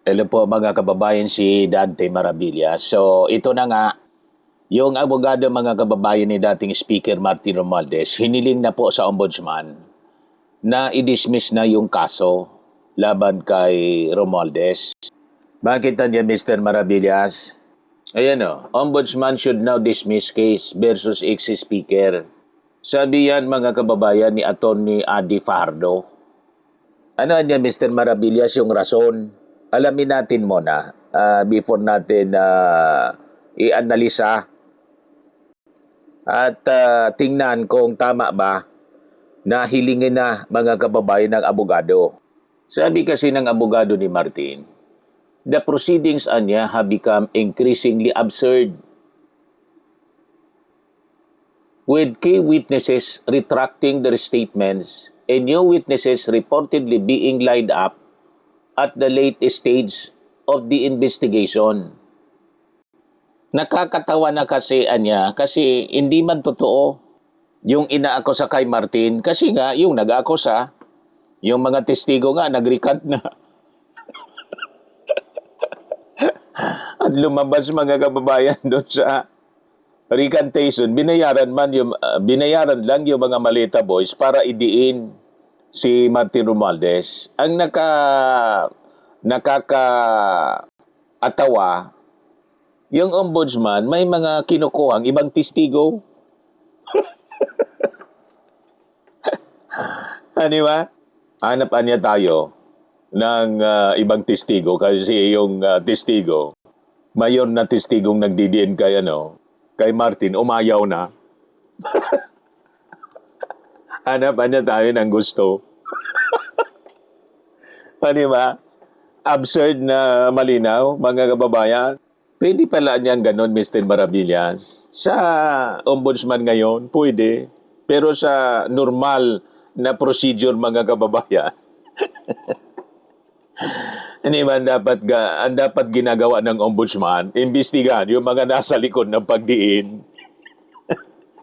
Hello po mga kababayan, si Dante Marabilia. So ito na nga, yung abogado mga kababayan ni dating Speaker Martin Romualdez, hiniling na po sa Ombudsman na i-dismiss na yung kaso laban kay Romualdez. Bakit nandiyan Mr. Marabillas? Ayan o, Ombudsman should now dismiss case versus ex-speaker. Sabi yan mga kababayan ni Atty. Adi Fajardo. Ano yan Mr. Marabillas yung rason? Alamin natin muna before natin i-analisa at tingnan kung tama ba na hilingin na mga kababayan ng abogado. Sabi kasi ng abogado ni Martin, the proceedings anya have become increasingly absurd, with key witnesses retracting their statements and new witnesses reportedly being lined up at the late stage of the investigation. Nakakatawa na kasi anya kasi hindi man totoo yung inaakusa kay Martin kasi nga yung nag-aakusa, yung mga testigo nga nag-recant na. At lumabas mga kababayan doon sa recantation, binayaran lang yung mga Maleta boys para idiin si Martin Romualdez. Ang nakakaatawa, yung ombudsman may mga kinukuhang ibang testigo. Di ba? Hanap niya tayo ng ibang testigo kasi yung testigo, mayor na testigong nagdidiin kay Martin, umayaw na. Hanap niya tayo ng gusto. Di ba? Absurd na malinaw, mga kababayan. Pwede pala niyang ganon, Mr. Maravillas. Sa ombudsman ngayon, pwede. Pero sa normal na procedure, mga kababayan, hindi ba ang dapat ginagawa ng ombudsman, imbestigahan yung mga nasa likod ng pagdiin.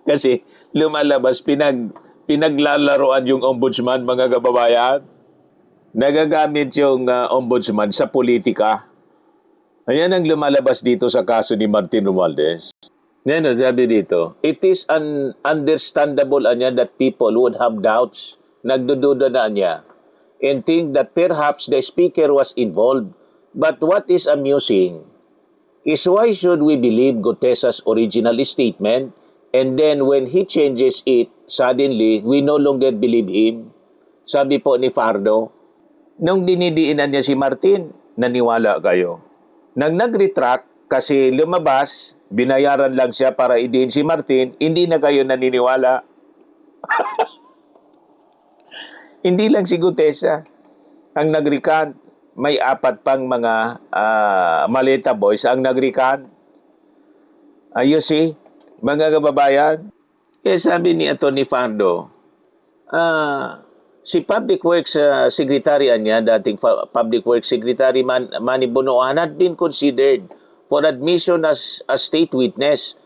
Kasi lumalabas, pinaglalaroan yung ombudsman, mga kababayan. Nagagamit yung ombudsman sa politika. Ayan ang lumalabas dito sa kaso ni Martin Romualdez. Ngayon, sabi dito, it is understandable that people would have doubts, nagdududa na niya, and think that perhaps the speaker was involved. But what is amusing is why should we believe Gutesa's original statement and then when he changes it, suddenly, we no longer believe him? Sabi po ni Fardo, nung dinidiinan niya si Martin, naniwala kayo. Nang nag-retract kasi lumabas, binayaran lang siya para idiin si Martin, hindi na kayo naniniwala. Hindi lang si Gutesa ang nag-recant. May 4 pang mga Maleta boys ang nag-recant. You see, mga kababayan, sabi ni Atty. Fardo, si Public Works Secretary niya, dating Public Works Secretary Manny Bonoan, had been considered for admission as a state witness.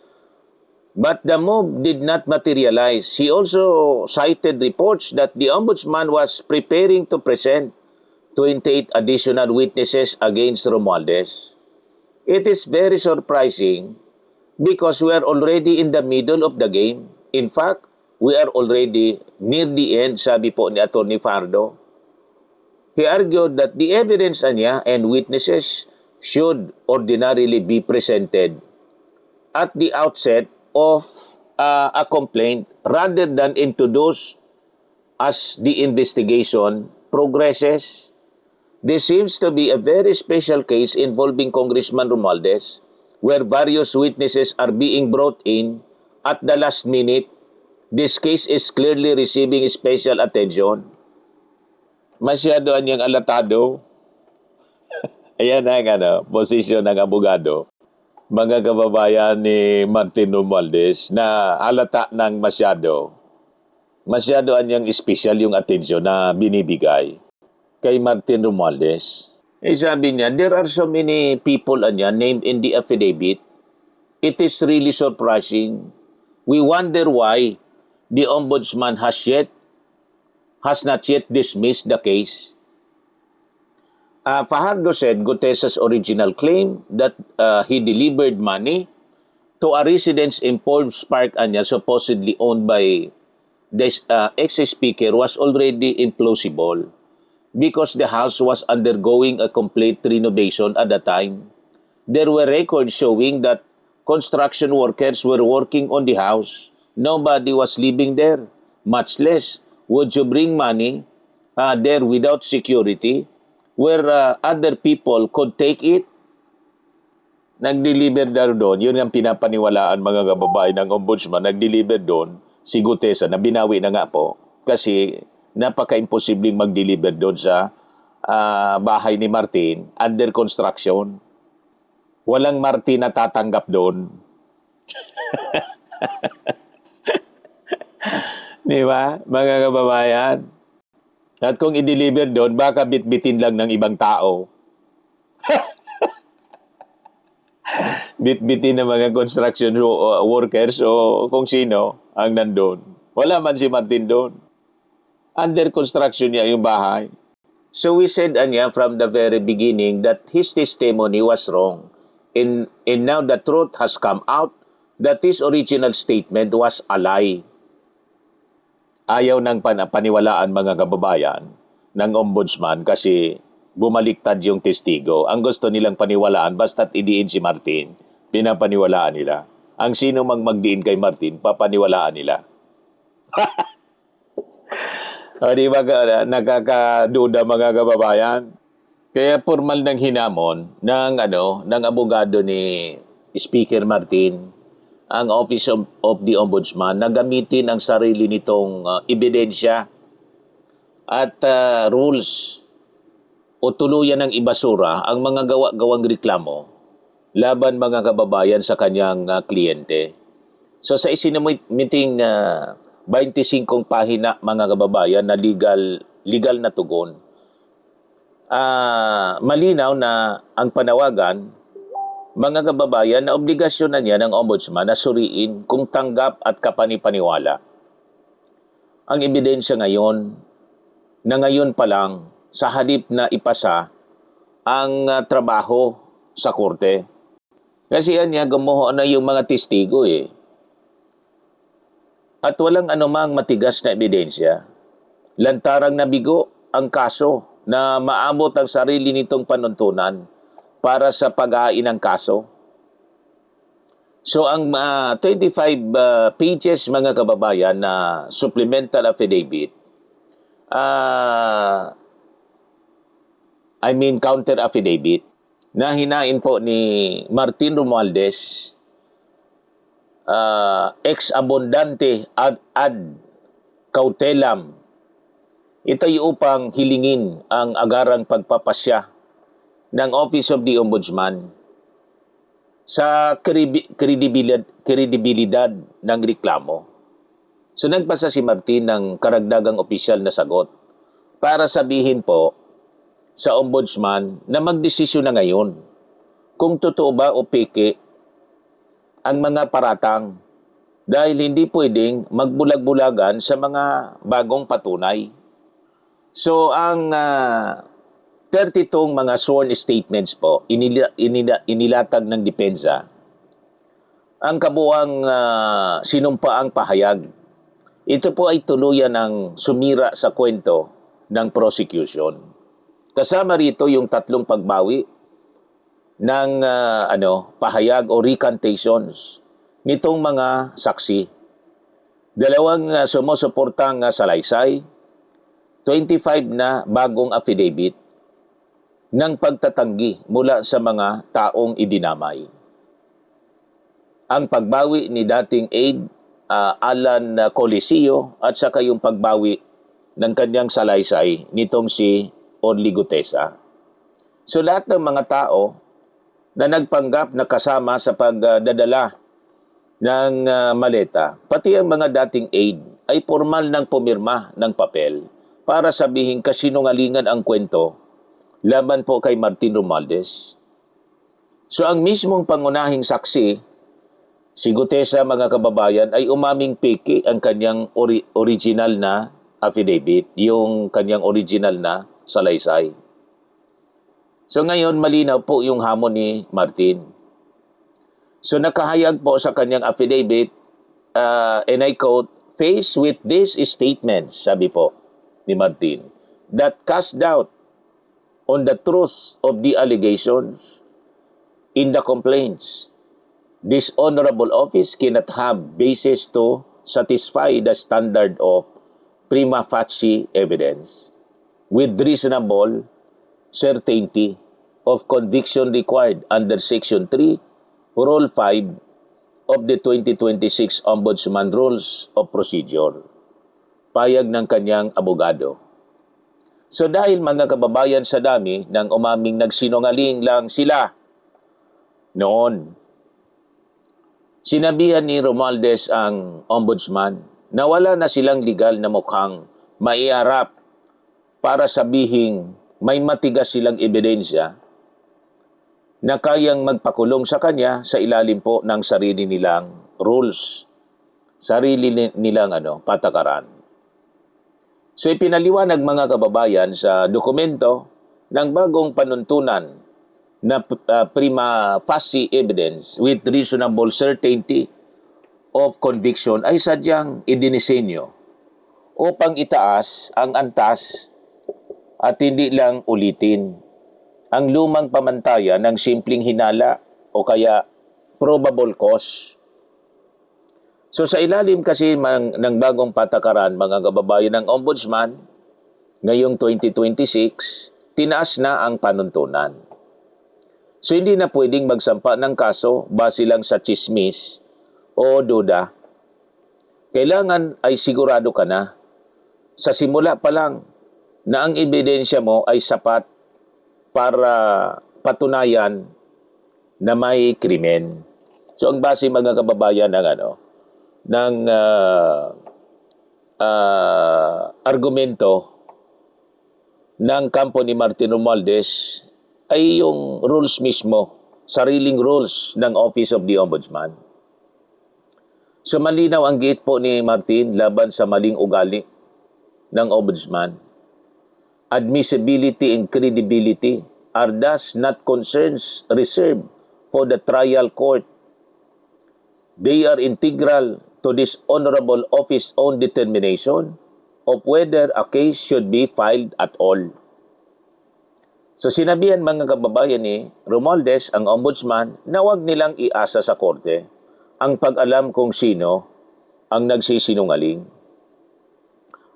But the move did not materialize. He also cited reports that the ombudsman was preparing to present 28 additional witnesses against Romualdez. It is very surprising because we are already in the middle of the game. In fact, we are already near the end, sabi po ni Atty. Fardo. He argued that the evidence niya and witnesses should ordinarily be presented at the outset of a complaint rather than introduced as the investigation progresses. This seems to be a very special case involving Congressman Romualdez, where various witnesses are being brought in at the last minute. This case is clearly receiving special attention. Masyado niyang alatado. Ayan ang posisyon ng abogado. Mga kababayan ni Martin Romualdez na halata ng masyado. Masyado niyang special yung atensyon na binibigay kay Martin Romualdez. Sabi niya, there are so many people named in the affidavit. It is really surprising. We wonder why the ombudsman has not yet dismissed the case. Fajardo said Gutierrez's original claim that he delivered money to a residence in Forbes Park anya supposedly owned by this ex-speaker was already implausible because the house was undergoing a complete renovation at the time. There were records showing that construction workers were working on the house. Nobody was living there. Much less would you bring money there without security where other people could take it. Nag-deliver daw doon. Yun ang pinapaniwalaan mga kababayan ng ombudsman. Nag-deliver doon si Gutesa na binawi na nga po kasi napaka-imposibleng mag-deliver doon sa bahay ni Martin under construction. Walang Martin na tatanggap doon. Di ba, mga kababayan? At kung i-deliver doon, baka bitbitin lang ng ibang tao. Bitbitin ng mga construction workers o kung sino ang nandun. Wala man si Martin doon. Under construction niya yung bahay. So we said from the very beginning that his testimony was wrong. And now the truth has come out that his original statement was a lie. Ayaw ng paniwalaan mga kababayan ng ombudsman kasi bumaliktad yung testigo. Ang gusto nilang paniwalaan basta't idiin si Martin, pinapaniwalaan nila. Ang sino mang magdiin kay Martin, papaniwalaan nila. O di ba nakakaduda mga kababayan? Kaya formal ng hinamon ng abogado ni Speaker Martin ang Office of the Ombudsman na gamitin ang sarili nitong ebidensya at rules o tuluyan ng ibasura ang mga gawa-gawang reklamo laban mga kababayan sa kanyang kliyente. So sa isinumiting 25 pahina mga kababayan na legal na tugon, malinaw na ang panawagan, mga kababayan, na obligasyon na niya ng ombudsman na suriin kung tanggap at kapanipaniwala ang ebidensya ngayon na ngayon pa lang sa halip na ipasa ang trabaho sa korte. Kasi gumuho na yung mga testigo At walang anumang matigas na ebidensya. Lantarang nabigo ang kaso na maabot ang sarili nitong panuntunan para sa pag-ain ng kaso. So ang 25 pages mga kababayan na supplemental affidavit, counter affidavit, na hinain po ni Martin Romualdez, ex abundante ad cautelam. Ito ay upang hilingin ang agarang pagpapasya ng Office of the Ombudsman sa kredibilidad ng reklamo. So nagpasa si Martin ng karagdagang opisyal na sagot para sabihin po sa Ombudsman na magdesisyon na ngayon kung totoo ba o peke ang mga paratang dahil hindi pwedeng magbulag-bulagan sa mga bagong patunay. So ang 32 mga sworn statements po inilatag ng depensa. Ang kabuang sinumpaang pahayag. Ito po ay tuluyan ng sumira sa kwento ng prosecution. Kasama rito yung 3 pagbawi ng pahayag o recantations nitong mga saksi. 2 sumusuportang salaysay, 25 na bagong affidavit ng pagtatanggi mula sa mga taong idinamay. Ang pagbawi ni dating aide Alan Colisio at saka yung pagbawi ng kanyang salaysay nitong si Orly Gutesa. So lahat ng mga tao na nagpanggap na kasama sa pagdadala ng maleta, pati ang mga dating aide ay formal ng pumirma ng papel para sabihin kasinungalingan ang kwento laban po kay Martin Romualdez. So ang mismong pangunahing saksi, si Gutesa mga kababayan, ay umaming peke ang kanyang original na affidavit, yung kanyang original na salaysay. So ngayon, malinaw po yung hamon ni Martin. So nakahayag po sa kanyang affidavit, and I quote, "Faced with these statements," sabi po ni Martin, "that cast doubt on the truth of the allegations in the complaints, this honorable office cannot have basis to satisfy the standard of prima facie evidence with reasonable certainty of conviction required under Section 3, Rule 5 of the 2026 Ombudsman Rules of Procedure." Payag ng kanyang abogado. So dahil mga kababayan sa dami nang umaming nagsinungaling lang sila noon, sinabihan ni Romualdez ang ombudsman na wala na silang legal na mukhang maiarap para sabihing may matigas silang ebidensya na kayang magpakulong sa kanya sa ilalim po ng sarili nilang rules, sarili nilang patakaran. So ipinaliwanag mga kababayan sa dokumento ng bagong panuntunan na prima facie evidence with reasonable certainty of conviction ay sadyang idinisenyo upang itaas ang antas at hindi lang ulitin ang lumang pamantayan ng simpleng hinala o kaya probable cause. So sa ilalim kasi ng bagong patakaran, mga kababayan ng Ombudsman, ngayong 2026, tinaas na ang panuntunan. So hindi na pwedeng magsampa ng kaso base lang sa chismis o duda. Kailangan ay sigurado ka na sa simula pa lang na ang ebidensya mo ay sapat para patunayan na may krimen. So ang base mga kababayan ng argumento ng kampo ni Martin Romualdez ay yung rules mismo, sariling rules ng Office of the Ombudsman. So malinaw ang gate po ni Martin laban sa maling ugali ng Ombudsman. Admissibility and credibility are thus not concerns reserved for the trial court. They are integral to this honorable office's own determination of whether a case should be filed at all. So sinabihan mga kababayan ni Romualdez, ang ombudsman, na huwag nilang iasa sa korte ang pag-alam kung sino ang nagsisinungaling.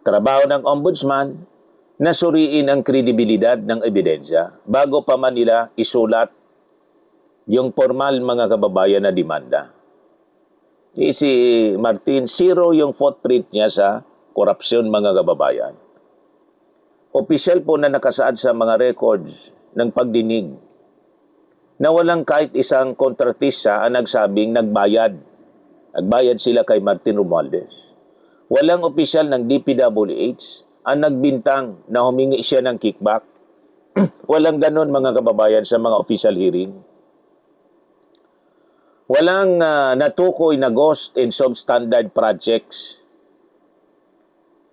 Trabaho ng ombudsman na suriin ang kredibilidad ng ebidensya bago pa man nila isulat yung formal mga kababayan na demanda. Si Martin, zero yung footprint niya sa korupsyon mga kababayan. Opisyal po na nakasaad sa mga records ng pagdinig na walang kahit isang kontratista ang nagsabing nagbayad. Nagbayad sila kay Martin Romualdez. Walang opisyal ng DPWH ang nagbintang na humingi siya ng kickback. Walang ganon mga kababayan sa mga official hearing. Walang natukoy na ghost and substandard projects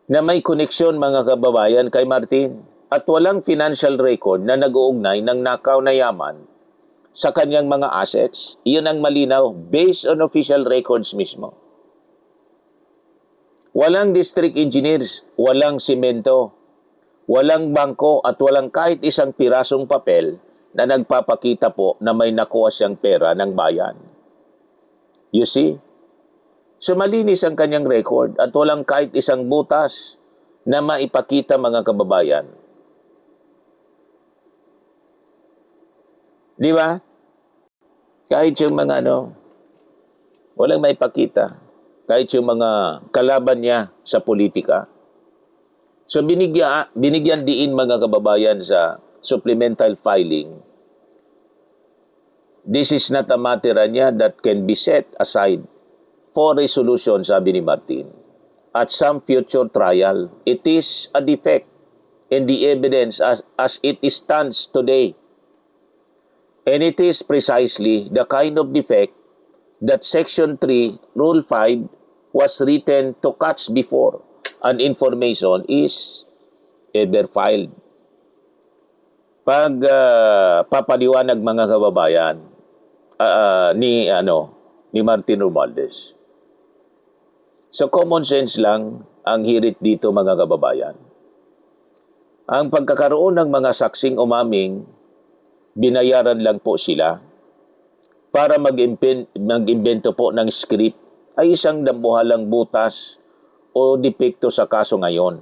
na may koneksyon mga kababayan kay Martin, at walang financial record na nag-uugnay ng nakaw na yaman sa kanyang mga assets. Iyon ang malinaw based on official records mismo. Walang district engineers, walang simento, walang bangko at walang kahit isang pirasong papel na nagpapakita po na may nakuha siyang pera ng bayan. You see? So malinis ang kanyang record at walang kahit isang butas na maipakita mga kababayan. Di ba? Kahit yung mga walang maipakita. Kahit yung mga kalaban niya sa politika. So binigyan diin mga kababayan sa supplemental filing. This is not a matter niya that can be set aside for resolution, sabi ni Martin, at some future trial. It is a defect in the evidence as it stands today. And it is precisely the kind of defect that Section 3, Rule 5 was written to catch before an information is ever filed. papaliwanag mga kababayan ni Martin Romualdez. So common sense lang ang hirit dito mga kababayan. Ang pagkakaroon ng mga saksing umaming, binayaran lang po sila para mag-imbento po ng script ay isang dambuhalang butas o depekto sa kaso ngayon.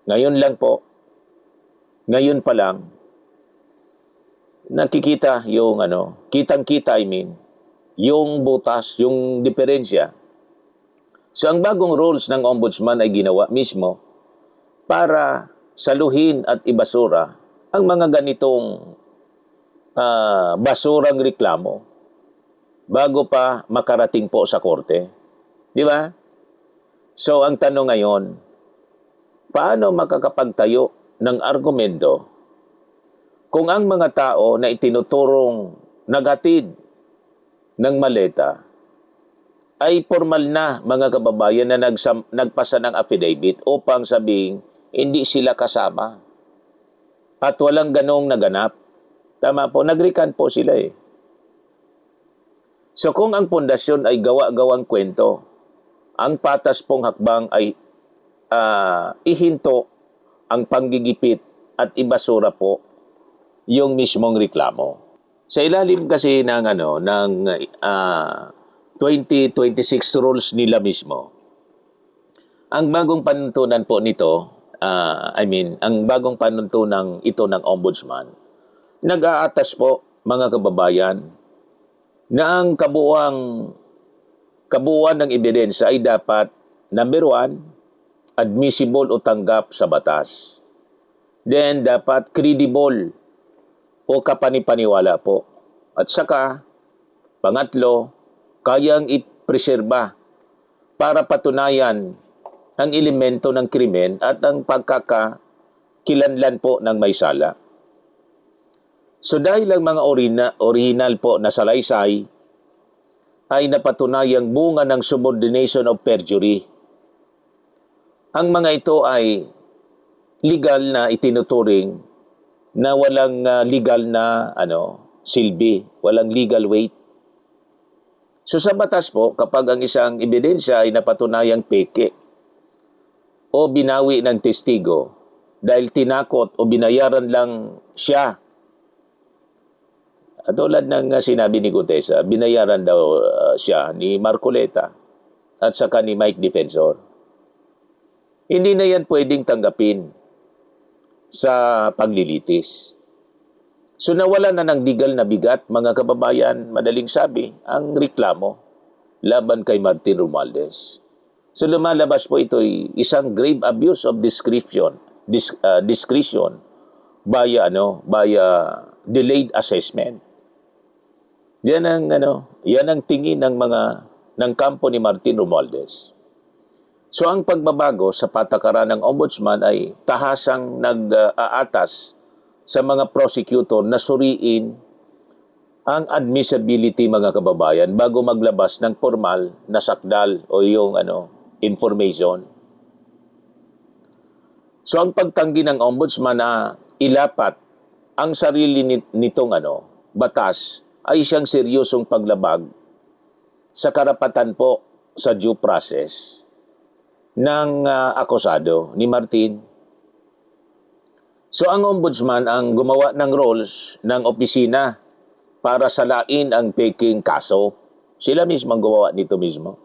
Ngayon lang po, ngayon pa lang, nakikita yung kitang-kita yung butas, yung diferensya. So ang bagong rules ng ombudsman ay ginawa mismo para saluhin at ibasura ang mga ganitong basurang reklamo bago pa makarating po sa korte. Di ba? So ang tanong ngayon, paano makakapagtayo ng argumento kung ang mga tao na itinuturong naghatid ng maleta ay formal na mga kababayan na nagpasa ng affidavit upang sabing hindi sila kasama at walang ganong naganap. Tama po, nagrikan po sila eh. So kung ang pundasyon ay gawa-gawang kwento, ang patas pong hakbang ay ihinto ang panggigipit at ibasura po yung mismong reklamo. Sa ilalim kasi ng 2026 rules nila mismo, ang bagong panuntunan po nito, ang bagong panuntunan ito ng ombudsman, nag-aatas po mga kababayan na ang kabuuan ng ebidensya ay dapat, number 1, admissible o tanggap sa batas. Then, dapat credible o kapanipaniwala po. At saka, pangatlo, kayang ipreserba para patunayan ang elemento ng krimen at ang pagkakakilanlan po ng may sala. So dahil ang mga original po na salaysay ay napatunayang bunga ng subordination of perjury, ang mga ito ay legal na itinuturing na walang legal na silbi, walang legal weight. So sa batas po, kapag ang isang ebidensya ay napatunayang peke o binawi ng testigo dahil tinakot o binayaran lang siya, at tulad ng sinabi ni Gutesa, binayaran daw siya ni Marcoleta at saka ni Mike Defensor. Hindi na yan pwedeng tanggapin sa paglilitis. So nawala na ng legal na bigat, mga kababayan, madaling sabi, ang reklamo laban kay Martin Romualdez. So lumalabas po ito isang grave abuse of discretion via delayed assessment. Yan ang tingin ng kampo ni Martin Romualdez. So ang pagbabago sa patakaran ng ombudsman ay tahasang nag-aatas sa mga prosecutor na suriin ang admissibility mga kababayan bago maglabas ng formal na sakdal o yung information. So ang pagtanggi ng ombudsman na ilapat ang sarili nitong batas ay siyang seryosong paglabag sa karapatan po sa due process ng akusado ni Martin. So ang ombudsman ang gumawa ng rules ng opisina para salain ang peking kaso. Sila mismo ang gumawa nito mismo.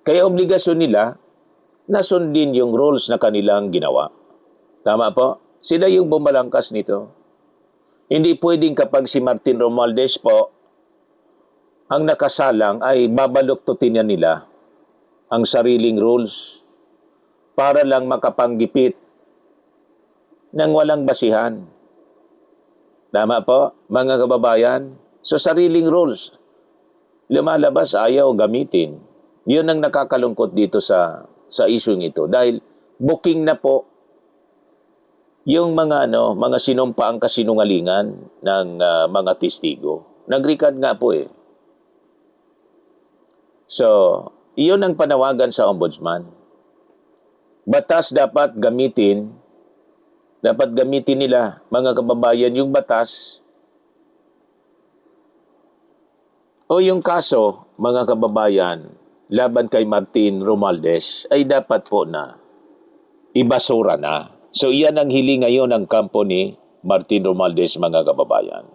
Kaya obligasyon nila na sundin yung rules na kanilang ginawa. Tama po? Sila yung bumalangkas nito. Hindi pwedeng kapag si Martin Romualdez po ang nakasalang ay babaluktutin nila ang sariling rules para lang makapanggipit ng walang basihan. Tama po, mga kababayan? So sariling rules, lumalabas ayaw gamitin. Yun ang nakakalungkot dito sa isyung ito. Dahil booking na po yung mga sinumpaang kasinungalingan ng mga testigo. Nag-record nga po eh. So, iyon ang panawagan sa ombudsman. Batas dapat gamitin Dapat gamitin nila, mga kababayan, yung batas o yung kaso, mga kababayan, laban kay Martin Romualdez ay dapat po na ibasura na. So iyan ang hiling ngayon ng kampo ni Martin Romualdez, mga kababayan.